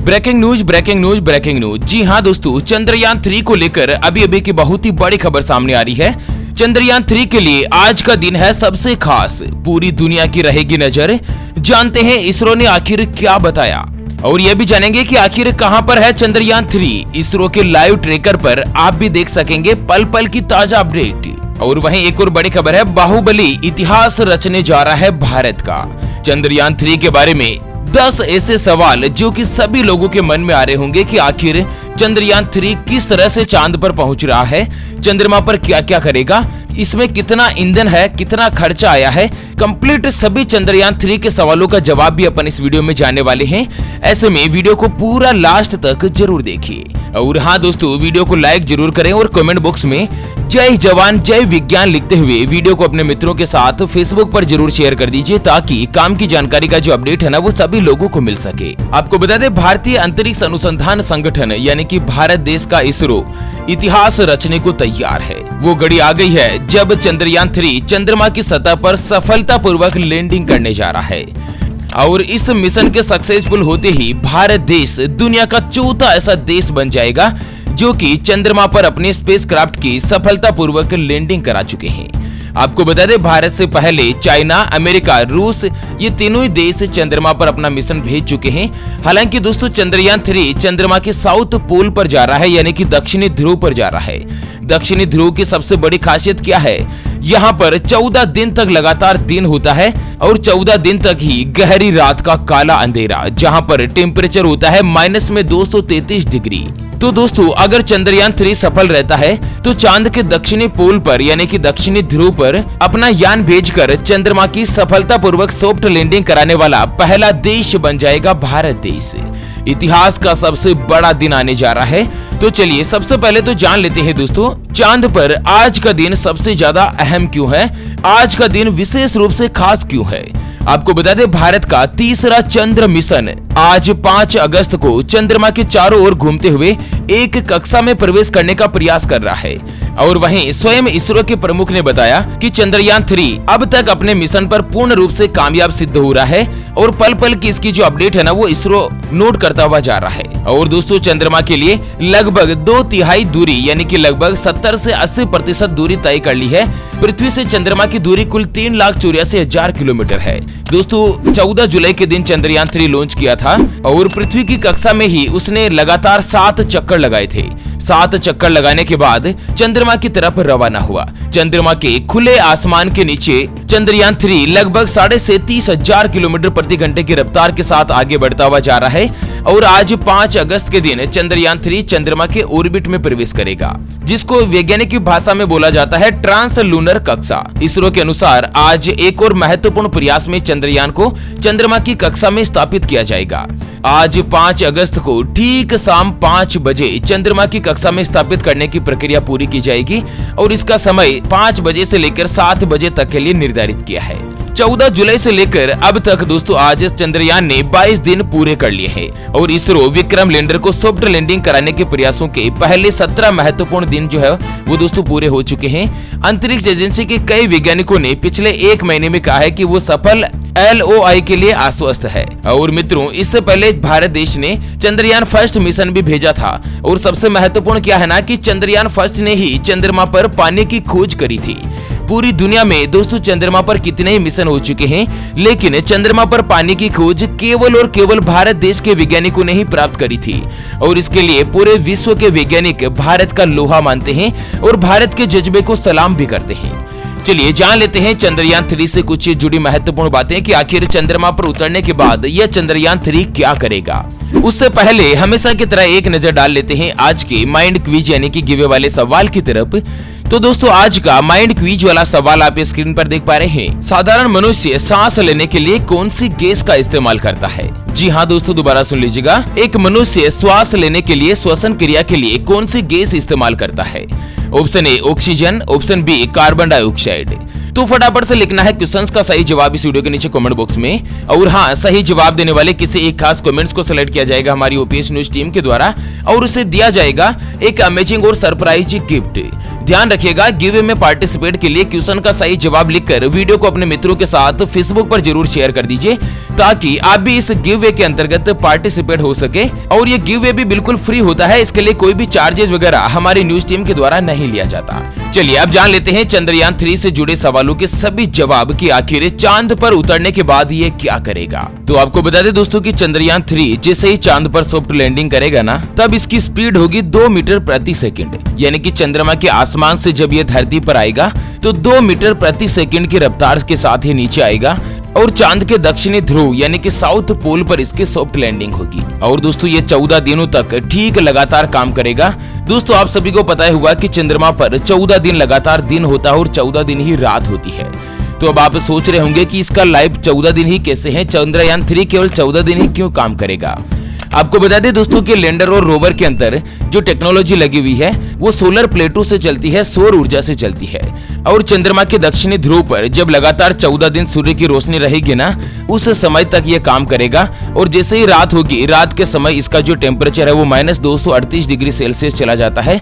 Breaking news breaking news breaking news. जी हाँ दोस्तों, चंद्रयान 3 को लेकर अभी की बहुत ही बड़ी खबर सामने आ रही है। चंद्रयान 3 के लिए आज का दिन है सबसे खास, पूरी दुनिया की रहेगी नजर। जानते हैं इसरो ने आखिर क्या बताया और ये भी जानेंगे कि आखिर कहां पर है चंद्रयान 3। इसरो के लाइव ट्रैकर पर आप भी देख सकेंगे पल पल की ताजा अपडेट। और वहीं एक और बड़ी खबर है, बाहुबली इतिहास रचने जा रहा है भारत का। चंद्रयान 3 के बारे में 10 ऐसे सवाल जो कि सभी लोगों के मन में आ रहे होंगे कि आखिर चंद्रयान 3 किस तरह से चांद पर पहुंच रहा है, चंद्रमा पर क्या क्या करेगा, इसमें कितना ईंधन है, कितना खर्चा आया है। कंप्लीट सभी चंद्रयान 3 के सवालों का जवाब भी अपन इस वीडियो में जानने वाले हैं। ऐसे में वीडियो को पूरा लास्ट तक जरूर देखिए। और हाँ दोस्तों, वीडियो को लाइक जरूर करें और कमेंट बॉक्स में जय जवान जय विज्ञान लिखते हुए वीडियो को अपने मित्रों के साथ फेसबुक पर जरूर शेयर कर दीजिए, ताकि काम की जानकारी का जो अपडेट है ना वो सभी लोगों को मिल सके। आपको बता दें, भारतीय अंतरिक्ष अनुसंधान संगठन यानी कि भारत देश का इसरो इतिहास रचने को तैयार है। वो घड़ी आ गई है जब चंद्रयान 3 चंद्रमा की सतह पर सफलतापूर्वक लैंडिंग करने जा रहा है। और इस मिशन के सक्सेसफुल होते ही भारत देश दुनिया का चौथा ऐसा देश बन जाएगा जो कि चंद्रमा पर अपने स्पेसक्राफ्ट की सफलतापूर्वक लैंडिंग करा चुके हैं। आपको बता दें, भारत से पहले चाइना, अमेरिका, रूस ये तीनों ही देश चंद्रमा पर अपना मिशन भेज चुके हैं। हालांकि दोस्तों, चंद्रयान 3 चंद्रमा के साउथ पोल पर जा रहा है, यानी कि दक्षिणी ध्रुव पर जा रहा है। दक्षिणी ध्रुव की सबसे बड़ी खासियत क्या है, यहाँ पर 14 दिन तक लगातार दिन होता है और 14 दिन तक ही गहरी रात का काला अंधेरा, जहाँ पर टेम्परेचर होता है -233 डिग्री। तो दोस्तों, अगर चंद्रयान 3 सफल रहता है तो चांद के दक्षिणी पोल पर यानी कि दक्षिणी ध्रुव पर अपना यान भेजकर चंद्रमा की सफलतापूर्वक सॉफ्ट लैंडिंग कराने वाला पहला देश बन जाएगा भारत देश। इतिहास का सबसे बड़ा दिन आने जा रहा है। तो चलिए सबसे पहले तो जान लेते हैं दोस्तों, चांद पर आज का दिन सबसे ज्यादा अहम क्यों है, आज का दिन विशेष रूप से खास क्यों है। आपको बता दें, भारत का तीसरा चंद्र मिशन आज 5 अगस्त को चंद्रमा के चारों ओर घूमते हुए एक कक्षा में प्रवेश करने का प्रयास कर रहा है। और वहीं स्वयं इसरो के प्रमुख ने बताया कि चंद्रयान 3 अब तक अपने मिशन पर पूर्ण रूप से कामयाब सिद्ध हो रहा है और पल पल की इसकी जो अपडेट है ना वो इसरो नोट करता हुआ जा रहा है। और दोस्तों, चंद्रमा के लिए लगभग 2/3 दूरी यानी कि लगभग 70 से 80% दूरी तय कर ली है। पृथ्वी से चंद्रमा की दूरी कुल 3,84,000 किलोमीटर है। दोस्तों, 14 जुलाई के दिन चंद्रयान 3 लॉन्च किया था और पृथ्वी की कक्षा में ही उसने लगातार 7 चक्कर लगाए थे। 7 चक्कर लगाने के बाद चंद्रमा की तरफ रवाना हुआ। चंद्रमा के खुले आसमान के नीचे चंद्रयान 3 लगभग 37,500 किलोमीटर प्रति घंटे की रफ्तार के साथ आगे बढ़ता हुआ जा रहा है। और आज 5 अगस्त के दिन चंद्रयान 3 चंद्रमा के ऑर्बिट में प्रवेश करेगा, जिसको वैज्ञानिक की भाषा में बोला जाता है ट्रांस लूनर कक्षा। इसरो के अनुसार आज एक और महत्वपूर्ण प्रयास में चंद्रयान को चंद्रमा की कक्षा में स्थापित किया जाएगा। आज 5 अगस्त को ठीक शाम 5 बजे चंद्रमा की कक्षा में स्थापित करने की प्रक्रिया पूरी की जाएगी और इसका समय 5 बजे से लेकर 7 बजे तक के लिए निर्धारित किया है। 14 जुलाई से लेकर अब तक दोस्तों आज चंद्रयान ने 22 दिन पूरे कर लिए हैं और इसरो विक्रम लैंडर को सॉफ्ट लैंडिंग कराने के प्रयासों के पहले 17 महत्वपूर्ण दिन जो है वो दोस्तों पूरे हो चुके हैं। अंतरिक्ष एजेंसी के कई वैज्ञानिकों ने पिछले 1 महीने में कहा है कि वो सफल LOI के लिए आश्वस्त है। और मित्रों, इससे पहले भारत देश ने चंद्रयान फर्स्ट मिशन भी भेजा था और सबसे महत्वपूर्ण क्या है ना कि चंद्रयान फर्स्ट ने ही चंद्रमा पर पानी की खोज करी थी। पूरी दुनिया में दोस्तों चंद्रमा पर कितने ही मिशन हो चुके हैं, लेकिन चंद्रमा पर पानी की खोज केवल और केवल भारत देश के वैज्ञानिकों ने ही प्राप्त करी थी। और इसके लिए पूरे विश्व के वैज्ञानिक भारत का लोहा मानते हैं और भारत के जज्बे को सलाम भी करते हैं। चलिए जान लेते हैं चंद्रयान 3 से कुछ जुड़ी महत्वपूर्ण बातें कि आखिर चंद्रमा पर उतरने के बाद यह चंद्रयान 3 क्या करेगा। उससे पहले हमेशा की तरह एक नजर डाल लेते हैं आज के माइंड क्विज यानी कि गिवे वाले सवाल की तरफ। तो दोस्तों, आज का माइंड क्विज वाला सवाल आप स्क्रीन पर देख पा रहे हैं। साधारण मनुष्य सांस लेने के लिए कौन सी गैस का इस्तेमाल करता है? जी हाँ दोस्तों, दोबारा सुन लीजिएगा। एक मनुष्य श्वास लेने के लिए श्वसन क्रिया के लिए कौन सी गैस इस्तेमाल करता है? Option A oxygen, option B carbon dioxide. तो फटाफट से लिखना है क्वेश्चंस का सही जवाब इस वीडियो के नीचे कमेंट बॉक्स में। और हाँ, सही जवाब देने वाले किसी एक खास कमेंट्स को सिलेक्ट किया जाएगा हमारी ओपीएस न्यूज टीम के द्वारा और उसे दिया जाएगा एक अमेजिंग और सरप्राइज गिफ्ट। ध्यान रखिएगा, गिव में पार्टिसिपेट के लिए क्वेश्चन का सही जवाब लिखकर वीडियो को अपने मित्रों के साथ फेसबुक पर जरूर शेयर कर दीजिए ताकि आप भी इस गिव के अंतर्गत पार्टिसिपेट हो सके। और ये गिव भी बिल्कुल फ्री होता है, इसके लिए कोई भी चार्जेस वगैरह हमारी न्यूज टीम के द्वारा नहीं लिया जाता। चलिए अब जान लेते हैं चंद्रयान 3 से जुड़े सवालों के सभी जवाब कि आखिर चांद पर उतरने के बाद ये क्या करेगा। तो आपको बता दें दोस्तों कि चंद्रयान 3 जैसे ही चांद पर सॉफ्ट लैंडिंग करेगा ना, तब इसकी स्पीड होगी 2 मीटर प्रति सेकंड। यानी कि चंद्रमा के आसमान से जब ये धरती पर आएगा तो 2 मीटर प्रति सेकंड की रफ्तार के साथ ये नीचे आएगा और चांद के दक्षिणी ध्रुव यानी कि साउथ पोल पर इसकी सॉफ्ट लैंडिंग होगी। और दोस्तों ये 14 दिनों तक ठीक लगातार काम करेगा। दोस्तों आप सभी को पता होगा कि चंद्रमा पर 14 दिन लगातार दिन होता है और 14 दिन ही रात होती है। तो अब आप सोच रहे होंगे कि इसका लाइफ 14 दिन ही कैसे है, चंद्रयान 3 केवल 14 दिन ही क्यों काम करेगा। आपको बता दें दोस्तों कि लैंडर और रोवर के अंदर जो टेक्नोलॉजी लगी हुई है वो सोलर प्लेटों से चलती है, सौर ऊर्जा से चलती है। और चंद्रमा के दक्षिणी ध्रुव पर जब लगातार 14 दिन सूर्य की रोशनी रहेगी ना, उस समय तक ये काम करेगा। और जैसे ही रात होगी, रात के समय इसका जो टेम्परेचर है वो -238 डिग्री सेल्सियस चला जाता है,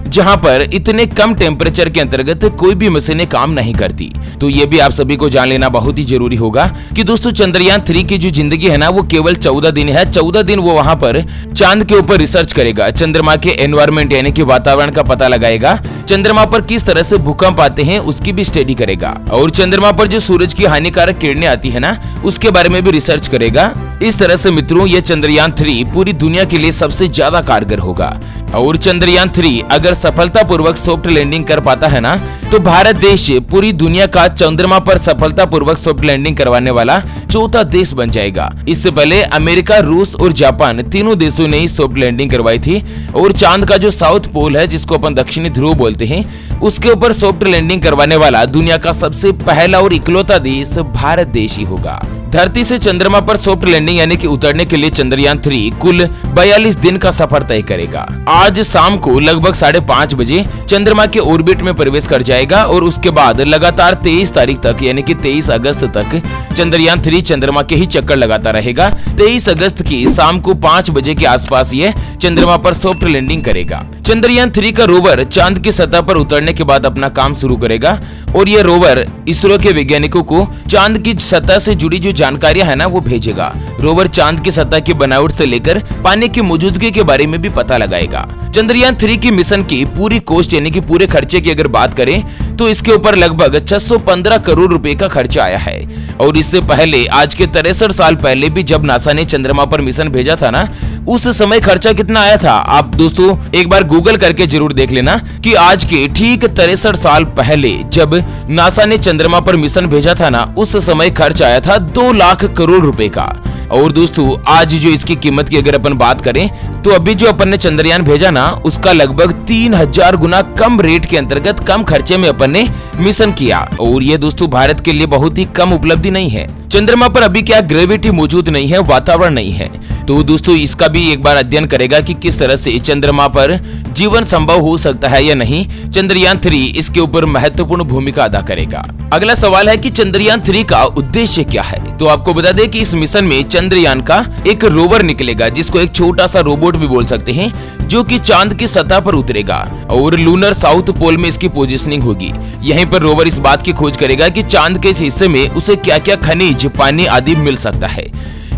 जहां पर इतने कम टेम्परेचर के अंतर्गत कोई भी मशीनें काम नहीं करती। तो ये भी आप सभी को जान लेना बहुत ही जरूरी होगा कि दोस्तों चंद्रयान 3 की जो जिंदगी है ना वो केवल 14 दिन है। 14 दिन वो वहां पर चांद के ऊपर रिसर्च करेगा, चंद्रमा के एनवायरमेंट यानी कि वातावरण का पता लगाएगा, चंद्रमा पर किस तरह से भूकंप आते हैं उसकी भी स्टडी करेगा और चंद्रमा पर जो सूरज की हानिकारक किरणें आती है ना उसके बारे में भी रिसर्च करेगा। इस तरह से मित्रों ये चंद्रयान 3 पूरी दुनिया के लिए सबसे ज्यादा कारगर होगा। और चंद्रयान 3 अगर सफलतापूर्वक सॉफ्ट लैंडिंग कर पाता है ना, तो भारत देश पूरी दुनिया का चंद्रमा पर सफलतापूर्वक सॉफ्ट लैंडिंग करवाने वाला चौथा देश बन जाएगा। इससे पहले अमेरिका, रूस और जापान तीनों देशों ने सॉफ्ट लैंडिंग करवाई थी। और चांद का जो साउथ पोल है जिसको अपन दक्षिणी ध्रुव बोलते हैं, उसके ऊपर सॉफ्ट लैंडिंग करवाने वाला दुनिया का सबसे पहला और इकलौता देश भारत देश ही होगा। धरती से चंद्रमा पर सॉफ्ट लैंडिंग यानी कि उतरने के लिए चंद्रयान 3 कुल 42 दिन का सफर तय करेगा। आज शाम को लगभग 5:30 बजे चंद्रमा के ऑर्बिट में प्रवेश कर जाएगा और उसके बाद लगातार 23 तारीख तक यानी कि 23 अगस्त तक चंद्रयान 3 चंद्रमा के ही चक्कर लगाता रहेगा। 23 अगस्त की शाम को 5 बजे के आसपास ये चंद्रमा पर सॉफ्ट लैंडिंग करेगा। चंद्रयान 3 का रोवर चांद की सतह पर उतरने के बाद अपना काम शुरू करेगा और ये रोवर इसरो के वैज्ञानिकों को चांद की सतह से जुड़ी जो जानकारियां है ना वो भेजेगा। रोवर चांद की सतह की बनावट से लेकर पानी की मौजूदगी के बारे में भी पता लगाएगा। चंद्रयान 3 की मिशन की पूरी कॉस्ट यानी कि पूरे खर्चे की अगर बात करें तो इसके ऊपर लगभग 615 करोड़ रुपए का खर्चा आया है। और इससे पहले आज के 63 साल पहले भी जब नासा ने चंद्रमा पर मिशन भेजा था ना, उस समय खर्चा कितना आया था आप दोस्तों एक बार गूगल करके जरूर देख लेना कि आज के ठीक 63 साल पहले जब नासा ने चंद्रमा पर मिशन भेजा था ना, उस समय खर्च आया था 2 लाख करोड़ रुपए का। और दोस्तों आज जो इसकी कीमत की अगर अपन बात करें तो अभी जो अपन ने चंद्रयान भेजा ना उसका लगभग 3000 गुना कम रेट के अंतर्गत कम खर्चे में अपन ने मिशन किया। और ये दोस्तों भारत के लिए बहुत ही कम उपलब्धि नहीं है। चंद्रमा पर अभी क्या ग्रेविटी मौजूद नहीं है, वातावरण नहीं है, तो दोस्तों इसका भी एक बार अध्ययन करेगा कि किस तरह से चंद्रमा पर जीवन संभव हो सकता है या नहीं। चंद्रयान 3 इसके ऊपर महत्वपूर्ण भूमिका अदा करेगा। अगला सवाल है कि चंद्रयान 3 का उद्देश्य क्या है। तो आपको बता दें कि इस मिशन में चंद्रयान का एक रोवर निकलेगा जिसको एक छोटा सा रोबोट भी बोल सकते हैं, जो कि चांद की सतह पर उतरेगा और लूनर साउथ पोल में इसकी पोजीशनिंग होगी। यहीं पर रोवर इस बात की खोज करेगा कि चांद के इस हिस्से में उसे क्या क्या खनिज, पानी आदि मिल सकता है।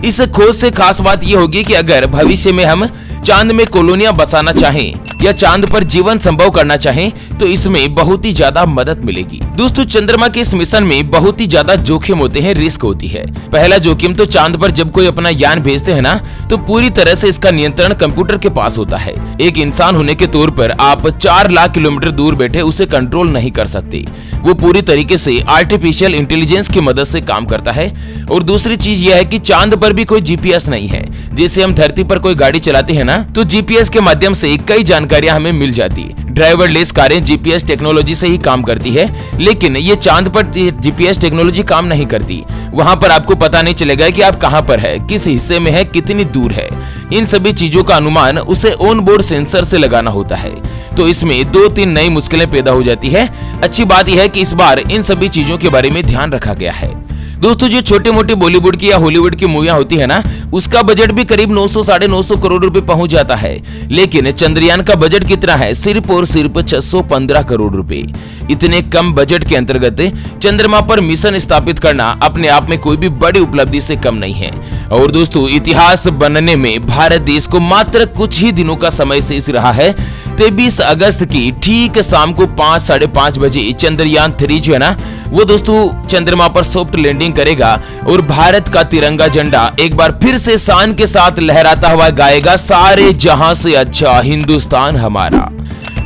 इस खोज से खास बात यह होगी कि अगर भविष्य में हम चांद में कॉलोनियां बसाना चाहें या चांद पर जीवन संभव करना चाहें तो इसमें बहुत ही ज्यादा मदद मिलेगी। दोस्तों चंद्रमा के इस मिशन में बहुत ही ज्यादा जोखिम होते हैं, रिस्क होती है। पहला जोखिम तो चांद पर जब कोई अपना यान भेजते हैं ना तो पूरी तरह से इसका नियंत्रण कंप्यूटर के पास होता है। एक इंसान होने के तौर पर आप 4 लाख किलोमीटर दूर बैठे उसे कंट्रोल नहीं कर सकते। वो पूरी तरीके से आर्टिफिशियल इंटेलिजेंस की मदद से काम करता है। और दूसरी चीज यह है कि चांद पर भी कोई जीपीएस नहीं है। जैसे हम धरती पर कोई गाड़ी चलाते हैं ना तो जीपीएस के माध्यम से कई जानकारी जानकारियां हमें मिल जाती। ड्राइवरलेस कारें जीपीएस टेक्नोलॉजी से ही काम करती है, लेकिन ये चांद पर जीपीएस टेक्नोलॉजी काम नहीं करती। वहां पर आपको पता नहीं चलेगा कि आप कहां पर है, किस हिस्से में है, कितनी दूर है। इन सभी चीजों का अनुमान उसे ऑन बोर्ड सेंसर से लगाना होता है। तो इसमें 2-3 नई मुश्किलें पैदा हो जाती है। अच्छी बात यह है कि इस बार इन सभी चीजों के बारे में ध्यान रखा गया है। दोस्तों, जो छोटे मोटे बॉलीवुड की या हॉलीवुड की मूवियां होती है ना, उसका बजट भी करीब 900-950 करोड़ रुपए पहुंच जाता है। लेकिन चंद्रयान का बजट कितना है? सिर्फ और सिर्फ 615 करोड़ रुपए। इतने कम बजट के अंतर्गत चंद्रमा पर मिशन स्थापित करना अपने आप में कोई भी बड़ी उपलब्धि से कम नहीं है। और दोस्तों, इतिहास बनने में भारत देश को मात्र कुछ ही दिनों का समय शेष रहा है। 23 अगस्त की ठीक शाम को 5-5:30 बजे चंद्रयान 3 जो है ना, वो दोस्तों चंद्रमा पर सॉफ्ट लैंडिंग करेगा और भारत का तिरंगा झंडा एक बार फिर से शान के साथ लहराता हुआ गाएगा, सारे जहां से अच्छा हिंदुस्तान हमारा।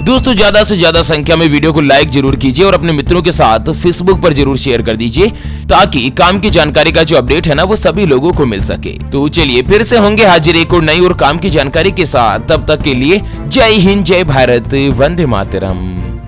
दोस्तों, ज्यादा से ज्यादा संख्या में वीडियो को लाइक जरूर कीजिए और अपने मित्रों के साथ फेसबुक पर जरूर शेयर कर दीजिए, ताकि काम की जानकारी का जो अपडेट है ना, वो सभी लोगों को मिल सके। तो चलिए फिर से होंगे हाजिर एक और नई और काम की जानकारी के साथ। तब तक के लिए जय हिंद, जय भारत, वंदे मातरम।